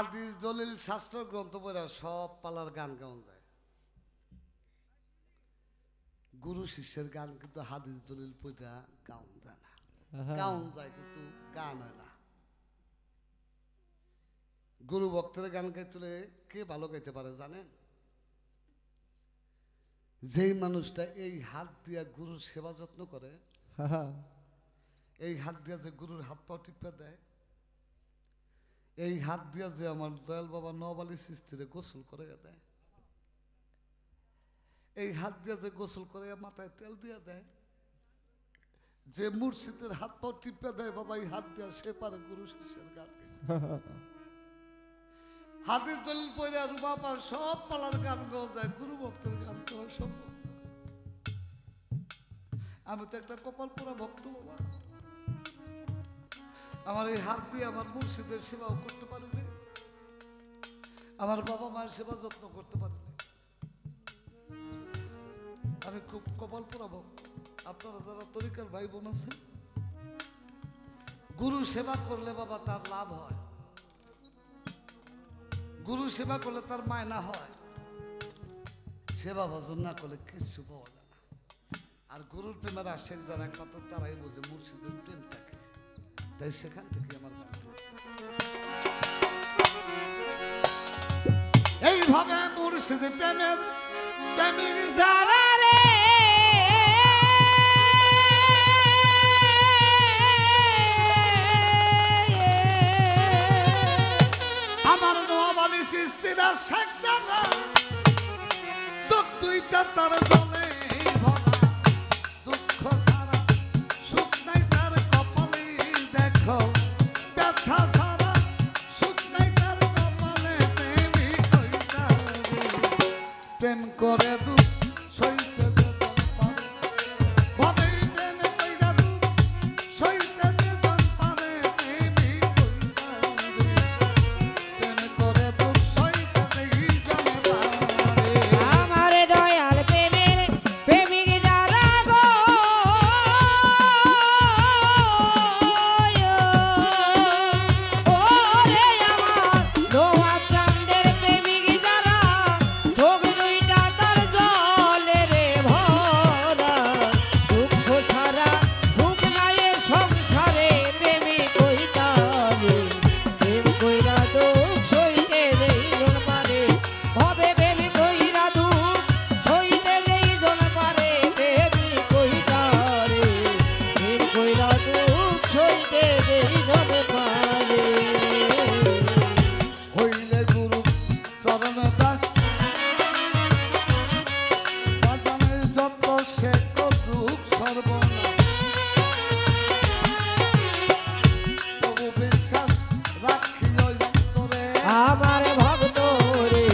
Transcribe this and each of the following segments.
হাদিস দলিল শাস্ত্র গ্রন্থ পড়া সব পালার গান গাওয়া যায়। গুরু শিষ্যের গান কিন্তু হাদিস দলিল পড়া গাওয়া যায় না। গাওয়া যায় কিন্তু গান হয় না। গুরু ভক্তের গান গাইতে কে ভালো গাইতে পারে জানেন? যেই মানুষটা এই হাত দিয়া গুরুর সেবা যত্ন করে, এই হাত দিয়া যে গুরুর হাত পা টিপে দেয়, এই হাত দিয়া যে আমার দয়াল বাবা নওয়ালি সৃষ্টিরে গোসল করে দেয়, এই হাত দিয়া যে গোসল করে মাথায় তেল দিয়া দেয়, যে মুর্শিদের হাত পা টিপে দেয় বাবা এই হাত দিয়া, সে পারে গুরু শিষ্যের গান গাইতে। হাদিস দলিল পড়ে রুমা পার সব পালার গান গাওয়া যায়, গুরু ভক্তের গান করা সম্ভব না। আমি তো একটা কপাল পোড়া ভক্ত বাবা, আমার এই হাত দিয়ে আমার মুর্শিদের সেবাও করতে পারিনি, আমার বাবা মায়ের সেবা যত্ন করতে পারিনি। আমি খুব কপাল পোড়া ভক্ত। আপনারা যারা তরিকার ভাই বোন আছেন, গুরু সেবা করলে বাবা তার লাভ হয়, গুরু সেবা করলে তার মায়না হয়, সেবা ভজন না করলে কিচ্ছু পাওয়া যায় না। আর গুরুর প্রেমের আশেক যারা কত তারাই বোঝে মুর্শিদের প্রেমটাকে, তাই সেখান থেকে আমার গান। এইভাবে মুর্শিদের প্রেমের প্রেমিক যারা রে, আমার নোয়াবালি সৃষ্টিরা শেখ জানা চোখ দুইটা তার জলে ভরা, দুঃখ ছাড়া সুখ নাই তার কপালে, দেখো ব্যথা ছাড়া সুখ নাই তার কপালে, প্রেমিক হইতা প্রেম করে দুঃখ সইতে যেতে পারে, ভাবে প্রেমে কইরা দুঃখ সইতে যেতে পারে, প্রেমিক হইতা প্রেম করে দুঃখ সইতে যেই জানে পারে। আমার দয়াল প্রেমের প্রেমিক যারা গো, ওরে আমার লোহা চাঁদের প্রেমিক যারা, চোখ দুইটা তার জলে রে ভরা, দুঃখ ছাড়া সুখ নাই এ সংসারে, প্রেমিক কইতা রে, প্রেম কইরা দুঃখ সইতে যেই জন পারে, হবে প্রেমিক কইরা দুঃখ সইতে যেই জন পারে, প্রেমিক কইতা রে, প্রেম কইরা দুঃখ সইতে যেই জন পারে। হইলে গুরু চরণ দাস, বাজানে যত সে করুক সর্বনাশ, তবু বিশ্বাস রাখি ওই অন্তরে, আমার ভক্ত রে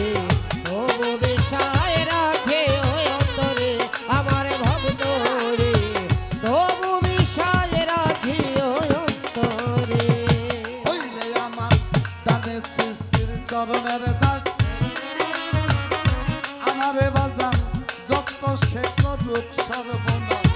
তবু বিশ্বাস রাখে ওই অন্তরে, আমার ভক্ত রে তবু বিশ্বাস রাখি ওই অন্তরে। হইলে আমার দানে সৃষ্টির চরণের দাস, আমারে বাজান যত সে করুক সর্বনাশ,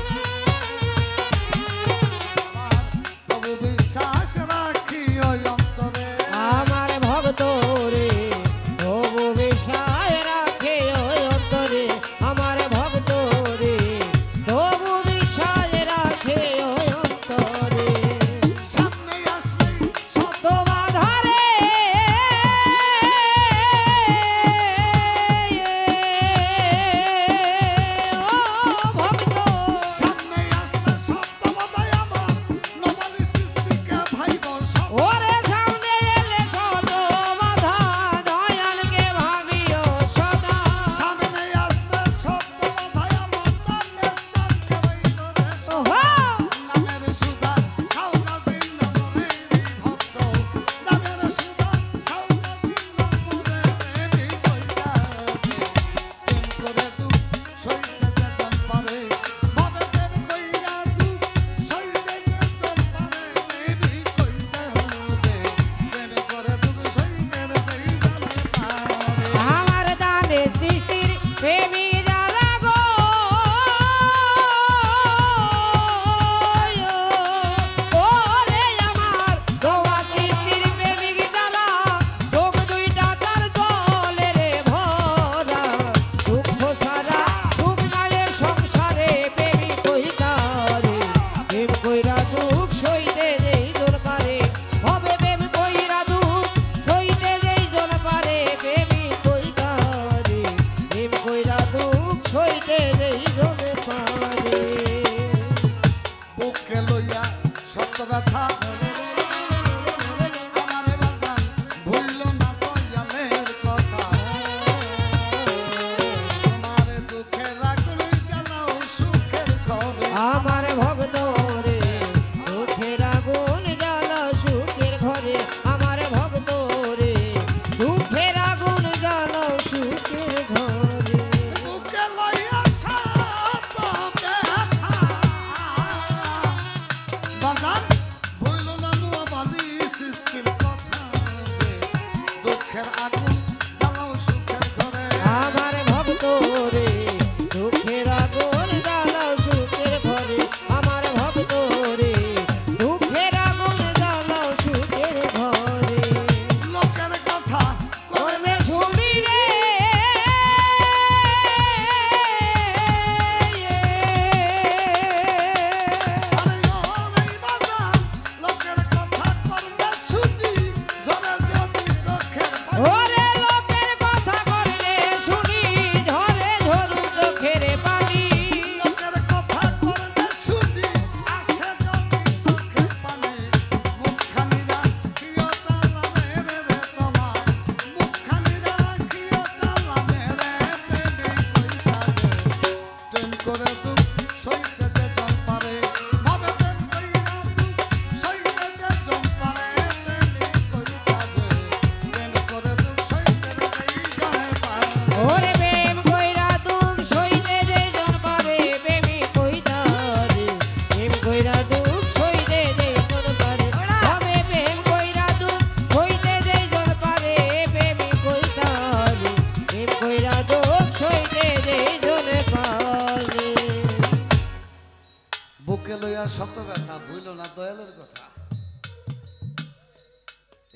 বুকে লইয়া শত ব্যথা ভুইল না দয়ালের কথা।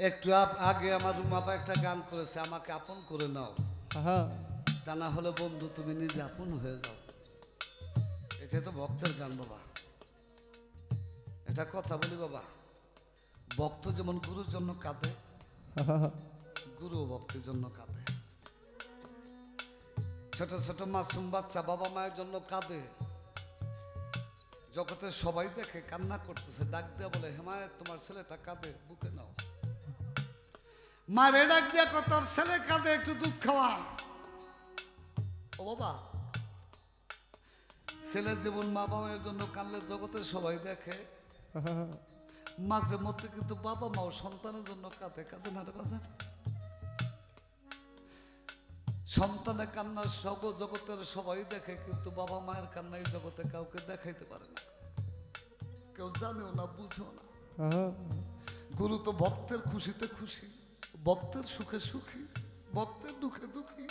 একটু আগে আমার রুমাপা একটা গান করেছে, আমাকে আপন করে নাও, তা না হলে বন্ধু তুমি নিজে আপন হয়ে যাও। এটা তো ভক্তের গান বাবা, এটা কথা বলি বাবা। ভক্ত যেমন গুরুর জন্য কাঁদে, গুরু ভক্তের জন্য কাঁদে। ছোট ছোট মাসুম বাচ্চা বাবা মায়ের জন্য কাঁদে। জগতের সবাই দেখে কান্না করতেছে, ডাক দিয়া বলে হেমায়েত তোমার ছেলেটা কাঁদে, বুকে নাও। মারে ডাক দিয়া কত তোর ছেলে কাঁদে, একটু দুধ খাওয়া। ও বাবা, ছেলে জীবন মা বাবার জন্য কাঁদলে জগতের সবাই দেখে, মাঝে মধ্যে কিন্তু বাবা মাও সন্তানের জন্য কাঁদে, কাঁদে না রে বাজার। সন্তানের কান্না সব জগতের সবাই দেখে, কিন্তু বাবা মায়ের কান্না এই জগতে কাউকে দেখাইতে পারে না, কেউ জানেও না, বুঝেও না। গুরু তো ভক্তের খুশিতে খুশি, ভক্তের সুখে সুখী, ভক্তের দুঃখে দুঃখী।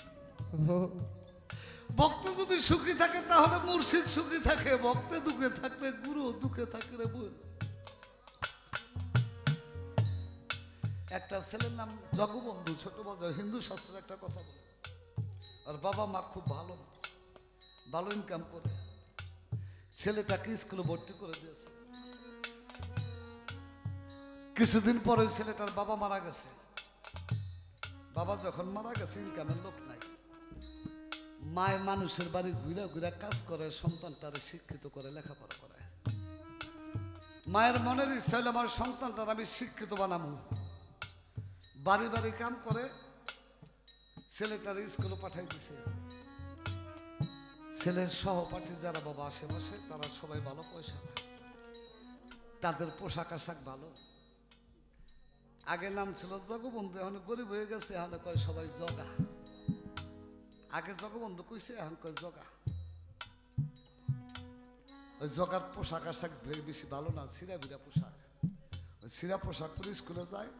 ভক্ত যদি সুখী থাকে তাহলে মুর্শিদ সুখী থাকে, ভক্তে দুঃখে থাকলে গুরু দুঃখে থাকে রে বোন। একটা ছেলের নাম জগবন্ধু, ছোট বাজার, হিন্দু শাস্ত্রের একটা কথা বলে। আর বাবা মা খুব ভালো ভালো ইনকাম করে, ছেলেটাকে স্কুলে ভর্তি করে দিয়েছে। কিছুদিন পরে ছেলেটার বাবা মারা গেছে। বাবা যখন মারা গেছে, ইনকামের লোক নাই, মায় মানুষের বাড়ি ঘুরে ঘুরে কাজ করে, সন্তানটারে শিক্ষিত করে লেখাপড়া করে। মায়ের মনের ইচ্ছা হলো আমার সন্তানটার আমি শিক্ষিত বানাবো। বাড়ি বাড়ি কাম করে, ছেলেটার স্কুলে পাঠাই দিছে। ছেলের সহপাঠী যারা বাবা আশেপাশে, তারা সবাই ভালো পয়সা পায়, তাদের পোশাক আশাক ভালো। আগে নাম ছিল জগবন্ধু, এখন গরিব হয়ে গেছে, এখন কয় সবাই জগা। আগে জগবন্ধু কইছে, এখন কয় জগা। ওই জগার পোশাক আশাক বেশি ভালো না, সিরা বিরা পোশাক। ওই সিরা পোশাক পরে স্কুলে যায়।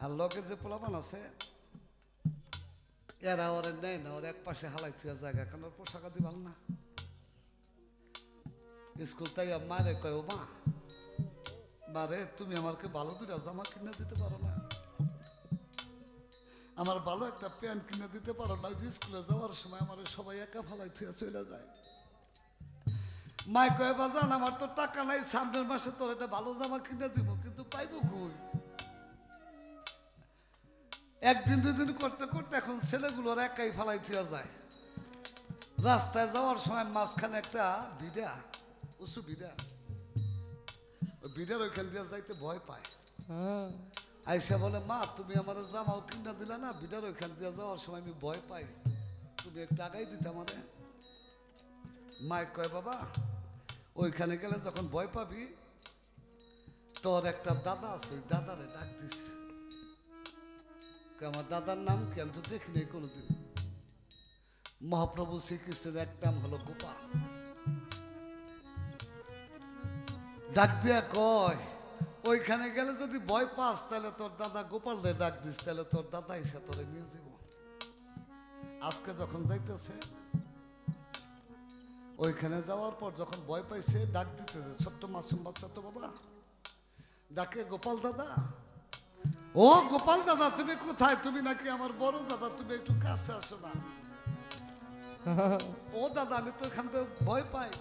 আর লোকের যে পোলাপান আছে, এরা ওরে নেয় না, ওর এক পাশে হালাই থুয়া জায়গা, কারণ ওর পোশাক আদি ভালো না। স্কুল তাই মারে কয়, ও মা মারে তুমি আমাকে ভালো দুটা জামা কিনে দিতে পারো না, আমার ভালো একটা প্যান্ট কিনে দিতে পারো না? যে স্কুলে যাওয়ার সময় আমার সবাই একা ফালাই থুয়া চলে যায়। মাই কয় বাজান আমার তো টাকা নাই, সামনের মাসে তোর একটা ভালো জামা কিনে দিব, কিন্তু পাইব কই? একদিন দুদিন করতে করতে এখন ছেলেগুলোর একাই ফালাই থুয়া যায়। রাস্তায় যাওয়ার সময় মাঝখানে একটা বিড়া, উঁচু বিড়া, ওই বিড়ার ওইখান দিয়ে যাইতে ভয় পায়। আইসা বলে মা তুমি আমার জামাও কিনা দিলা না, বিড়ার ওইখান দিয়ে যাওয়ার সময় আমি ভয় পাই, তুমি একটু আগাই দিতে আমারে। মায় কয় বাবা ওইখানে গেলে যখন ভয় পাবি, তোর একটা দাদা আছে, ওই দাদারে ডাক দিস। আমার দাদার নাম কি? আমি তো দেখি নাই কোনোদিন। মহাপ্রভু শ্রীকৃষ্ণের এক নাম হলো গোপাল। ডাক দিয়া কয় ওইখানে গেলে যদি ভয় পাস, তাহলে তোর দাদা গোপাল রে ডাক দিস, তাহলে তোর দাদা এসে তোরে নিয়ে যাব। আজকে যখন যাইতেছে, ওইখানে যাওয়ার পর যখন ভয় পাইছে, ডাক দিতেছে, ছোট্ট মাসুম বাচ্চা তো বাবা, ডাকে গোপাল দাদা, ও গোপাল দাদা তুমি কোথায়? তুমি নাকি আমার বড় দাদা, তুমি একটু কাছে আসো না। ও দাদা আমি তো এখান থেকে ভয় পাই,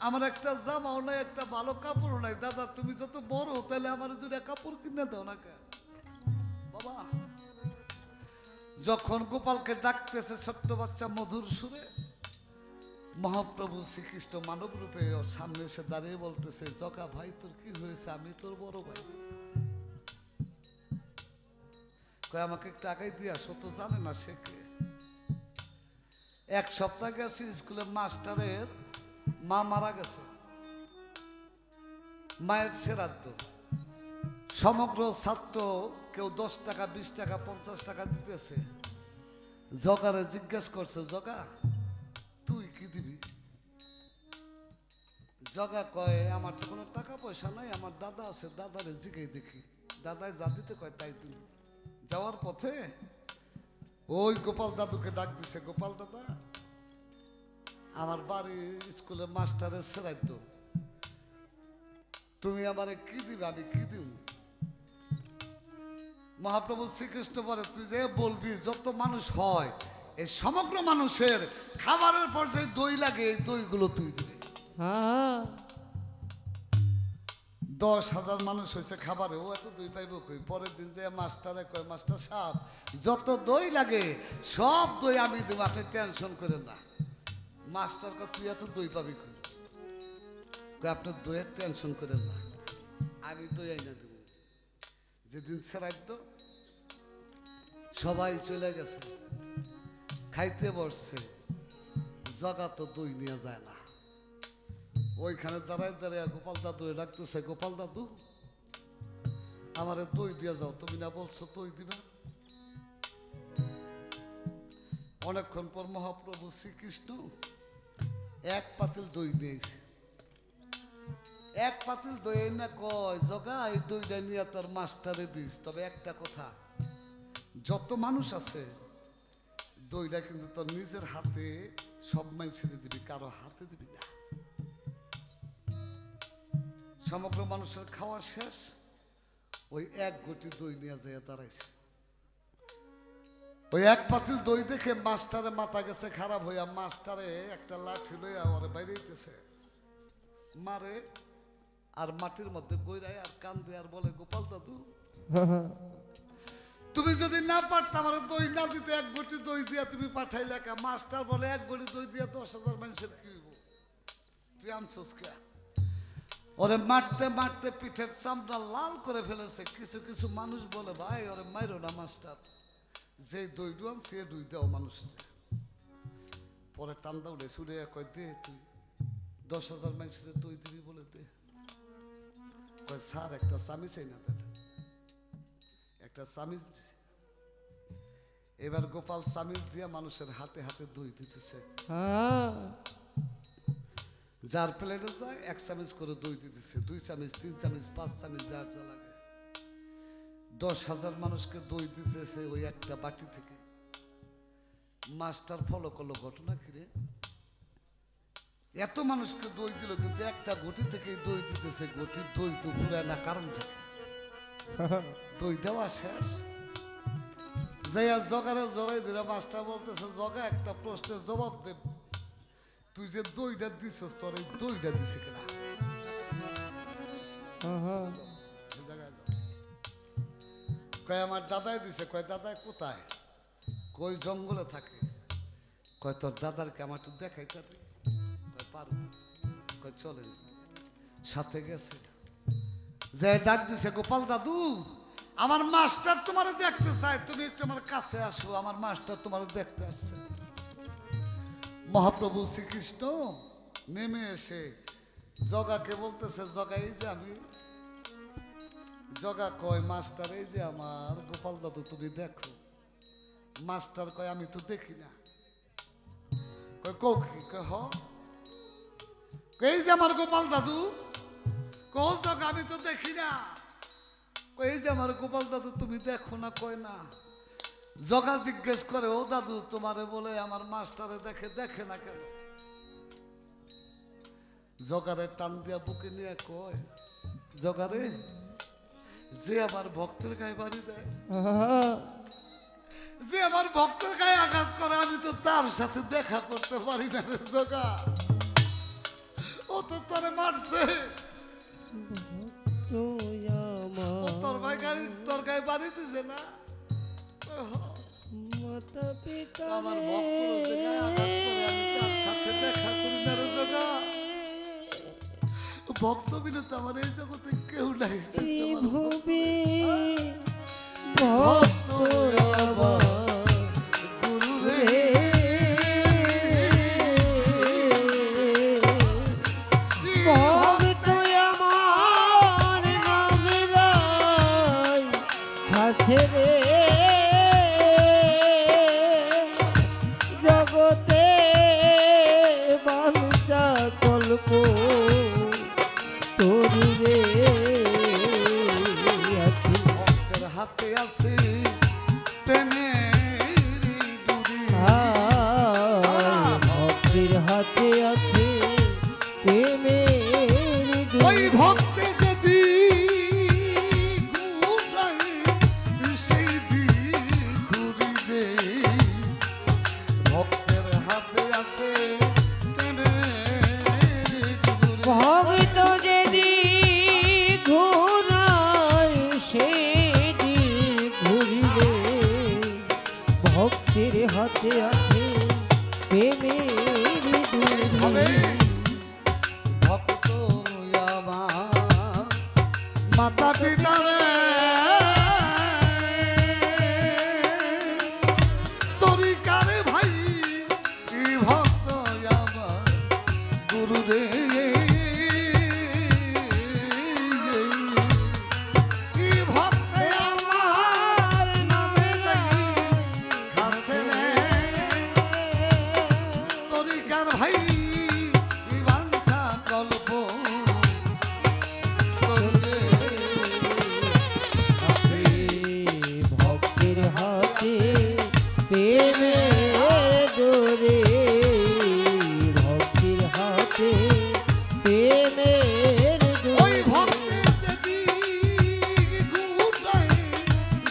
আমার একটা জামাও নাই, একটা ভালো কাপড়ও নাই, দাদা তুমি যত বড় তাহলে আমার দুটা কাপড় কিনে দাও না কেন? বাবা যখন গোপালকে ডাকতেছে ছোট্ট বাচ্চা মধুর সুরে, মহাপ্রভু শ্রীকৃষ্ণ মানব রূপে ওর সামনে এসে দাঁড়িয়ে বলতেছে, জগা ভাই তোর কি হয়েছে? আমি তোর বড় ভাই। কয় আমাকে একটু আগাই দিয়ে আসো, তো জানে না সে কে। এক সপ্তাহ গেছে, স্কুলের মাস্টারের মা মারা গেছে, মায়ের শ্রাদ্ধ। সমগ্র ছাত্র কেউ 10 টাকা 20 টাকা 50 টাকা দিতেছে। জগারে জিজ্ঞেস করছে, জগা তুই কি দিবি? জগা কয় আমার তো কোনো টাকা পয়সা নাই, আমার দাদা আছে, দাদারে জিগাই দেখি, দাদায় যা দিতে কয় তাই তুই। যাওয়ার পথে ওই গোপাল দাদুকে ডাক দিছে, গোপাল দাদা আমার বাড়ি স্কুলে মাস্টারের ছেড়াইতো, তুমি আমারে কি দিবে, আমি কি দিব? মহাপ্রভু শ্রীকৃষ্ণ বলে, তুই যে বলবি যত মানুষ হয় এই সমগ্র মানুষের খাবারের পর যে দই লাগে এই দইগুলো তুই দিবি। 10,000 মানুষ হয়েছে খাবারে, ও এত দই পাইব কই? পরের দিন যে মাস্টারে কয়, মাস্টার সাহেব যত দই লাগে সব দই আমি দেবো, আপনি টেনশন করেন না। মাস্টার কয়, তুই এত দই পাবি কই? কয়, আপনার দইয়ের টেনশন করেন না, আমি দই আইনা দেব। যেদিন শ্রাদ্ধ সবাই চলে গেছে, খাইতে বসছে, জগা তো দই নিয়ে যায় না। ওইখানে দাঁড়ায় দাঁড়ায় গোপাল দাদু ডাকতেছে, গোপাল দাদু আমারে দই দিয়ে যাও, তুমি না বলছো দই দিবা? অনেকক্ষণ পর মহাপ্রভু শ্রীকৃষ্ণ এক পাতিল দই নিয়েছে। এক পাতিল দই না কয়, জগা এই দইটা নিয়ে তোর মাস্টারে দিস, তবে একটা কথা, যত মানুষ আছে দইটা কিন্তু তোর নিজের হাতে সব মানুষের দিবি, কারো হাতে দিবি না। সমগ্র মানুষের খাওয়া শেষ, ওই এক গটি দই নিয়ে যায় দাঁড়াইছে। ওই এক পাতিল দই দেখে মাস্টারে মাথা গেছে খারাপ হইয়া, মাস্টারে একটা লাঠি লইয়া ওরে বাইরে দিতেছে, মারে আর মাটির মধ্যে গইরায় আর কান্দে আর বলে, গোপাল দাদু তুমি যদি না পারতাম আমার দই না দিতে, এক গটি দই দিয়া তুমি পাঠাইলে একা। মাস্টার বলে, এক গটি দই দিয়া 10,000 মানুষের কি হইব, তুই আনছোস কে? ওরে মারতে মারতে পিঠের চামড়া লাল করে ফেলেছে। কিছু কিছু মানুষ বলে, ভাই ওরে মাইরো না মাস্টার, যে দই ডুয়ান সে দই দাও মানুষটা। পরে টান্দা উঠে ছুড়ে কয়, দে তুই 10,000 মানুষের দই দিবি বলে দে। কয়, স্যার একটা চামিচ চাই না দেন, একটা চামিচ। এবার গোপাল চামিচ দিয়ে মানুষের হাতে হাতে দই দিতেছে। যার প্লেটে যায় 1 চামিচ করে দই দিতেছে, 2 চামিচ, 3 চামিচ, 5 চামিচ, যার যা লাগে। 10,000 মানুষকে দই দিতেছে ওই একটা বাটি থেকে। মাস্টার ফলো করলো, ঘটনা কিরে এত মানুষকে দই দিল, কিন্তু একটা গটি থেকে দই দিতেছে, গটির দই তো পুরায় না, কারণটা দই দেওয়া শেষ। যাইয়া জগারে জড়াই দিলে মাস্টার বলতেছে, জগা একটা প্রশ্নের জবাব দে, তুই যে দইটা দিছস তোর এই দইটা দিছে কিনা? কয়, আমার দাদাই দিছে। কয়, দাদা কোথায়? কই, জঙ্গলে থাকে। কয়, তোর দাদারকে আমার একটু দেখাইতে পারবি? কয়, পারো। কয়, চলেন। সাথে গেছে, যে ডাক দিছে, গোপাল দাদু আমার মাস্টার তোমারে দেখতে চায়, তুমি একটু আমার কাছে আসো, আমার মাস্টার তোমারে দেখতে আসছে। মহাপ্রভু শ্রীকৃষ্ণ নেমে এসে জগাকে বলতেছে, জগা এই যে আমি। জগা কয়, মাস্টার এই যে আমার গোপাল দাদু, তুমি দেখো। মাস্টার কয়, আমি তো দেখি না। কয়, কও কি? কয়, হ। এই যে আমার গোপাল দাদু। কও জগা, আমি তো দেখি না। কয়, এই যে আমার গোপাল দাদু, তুমি দেখো না? কয়, না। জগা জিজ্ঞেস করে, ও দাদু তোমারে বলে আমার মাস্টারে দেখে, দেখে না কেন? জগারে টান দিয়া বুকে নিয়ে কয়, জগারে যে আমার ভক্তের গায়ে বাড়ি দেয়, যে আমার ভক্তের গায়ে আঘাত করে, আমি তো তার সাথে দেখা করতে পারি না রে জগা। ও তো তোরে মারছে, তোর ভাই গাড়ি তোর গায়ে বাড়ি দিছে না? আমার ভক্তর গায়ে আঘাত করে, আমি তার সাথে দেখা করি না রে জগা। ভক্ত বিনা তো আমার এই জগতে কেউ নাই। ভক্ত গুরু রে, ভক্ত আমার নামের কাছে রে, জগতে বাঞ্ছা কল্প ভক্তের হাতে আছে আসে প্রেমের গুরুরে। ভক্ত যেদিক ঘুরায় সেদিক ঘুরিলে ভক্তির হাতে আছে প্রেমের হবে ডুরি। ভক্ত আমার মাতা পিতারে তরিকারে ভাই কি ভক্ত আমার গুরুরে কি ভক্ত আমার নামে কাছে রে তরিকার ভাই কি বাঞ্ছা কল্প করলে আছে ভক্তির হাতে প্রেমের ডোরে ভক্তির হাতে প্রেমের ওই ডোরে। ভক্তের যেদিক ঘুরায়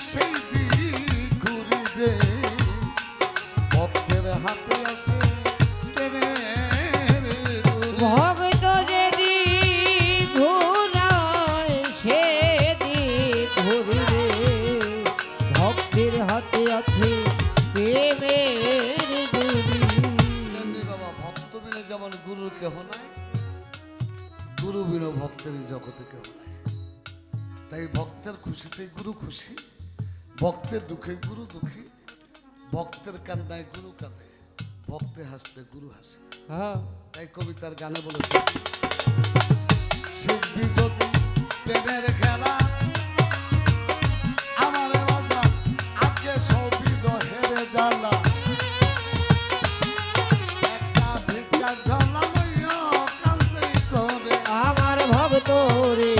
সেই দিক ঘুরিবে ভক্তের হাতে আছে প্রেমের গুরু। ভক্ত যেদিক ঘুরায় সেদিক ঘুরিবে ভক্তির হাতে আছে প্রেমের ডুরি। তেমনি বাবা ভক্ত বিনে যেমন গুরুর কেহ নাই, গুরু বিনা ভক্তের এই জগতে কেহ নাই। তাই ভক্তের খুশিতে গুরু খুশি, ভক্তের দুঃখে গুরু দুঃখী, ভক্তের কান্নায় গুরু কাঁদে, ভক্তে হাসলে গুরু হাসে। হ্যাঁ তাই কবিতার গানে বলেছে শিখবি যদি প্রেমের খেলা আমার বাজা আজকে সবই রহের জ্বালা একটা ভিক্ষা ঝোলা লইয়া কান্দে করে আমার ভক্ত রে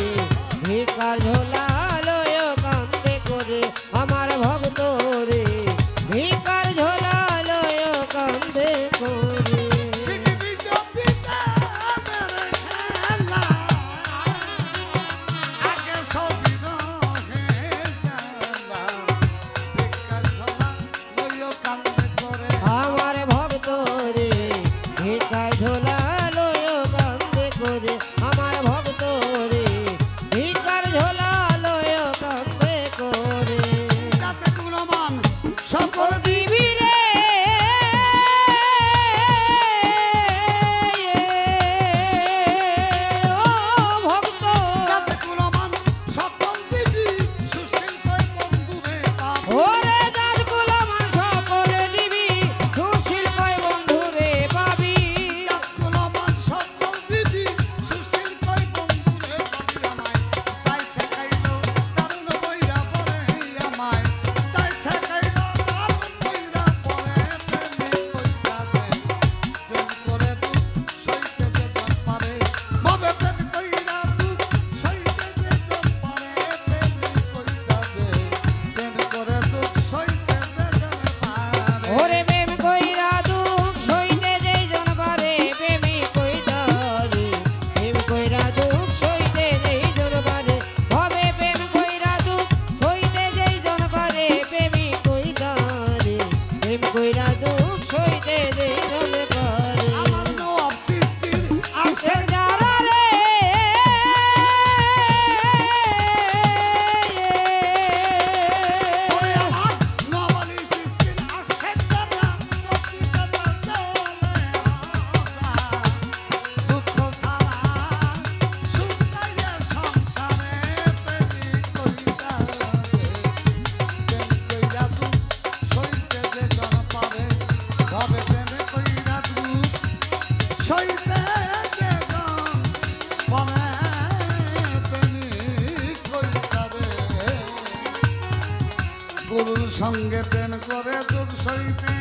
ভিকার ঝোলা লয় কান্দে করে আমার ভক্ত রে ভিকার ঝোলা লয় কান্দে করে। শিখবি যদি প্রেমের খেলা আগে সবই রহের জ্বালা ভিক্ষা ঝোলা লইয়া কান্দে করে আমার ভক্ত রে ভিকার ঝোলা লয় কান্দে করে আমার ভক্ত রে ভিকার ঝোলা লয় কান্দে করে। যাতে গুণমান সকল দিবি রে ও ভক্ত যাতে গুণমান সকল দিবি সুশীল কয় বন্ধুরে পাবো ওরে জাতগুলো মান সকলে দিবি সুশীল কয় বন্ধু রে পাবি। যাত গুণমান সকল দিবি সুশীল কয় বন্ধুরে পাবি আমায় তাই ঠেকাইলো দারুণ বইরা পরে আমায় তাই ঠেকাইলো দারুণ বইরা পরে প্রেমে কইতা দে প্রেম করে তুই সইতে যে জন পারে ভাবে প্রেম কইরা তুই সইতে যে জন পারে প্রেমে কইতা দে প্রেম করে তুই সইতে যে জন পারে ওরে প্রেম কইরা দুঃখ সইতে যেই জন পারে প্রেমী কইরা রে প্রেম কইরা দুঃখ সইতে যেই জন পারে হবে প্রেম কইরা দুঃখ সইতে যেই জন পারে প্রেমী কইরা রে প্রেম কইরা দুঃখ সইতে যেই জন পারে। আমার নব সৃষ্টির আসে আশেক যারা রে ওরে আমার নবালি সৃষ্টির আসে তারা চকি দাদা দলে দুঃখ সারা সুখ পাইয়া সংসারে প্রেমিক কইরা প্রেম কইরা তুই সইতে যে জন পারে ভাবে প্রেমে কইরা তুই সইতে যে জন পারে প্রেমিক কইরা রে গুরুর সঙ্গে প্রেম করে দুঃখ সইতে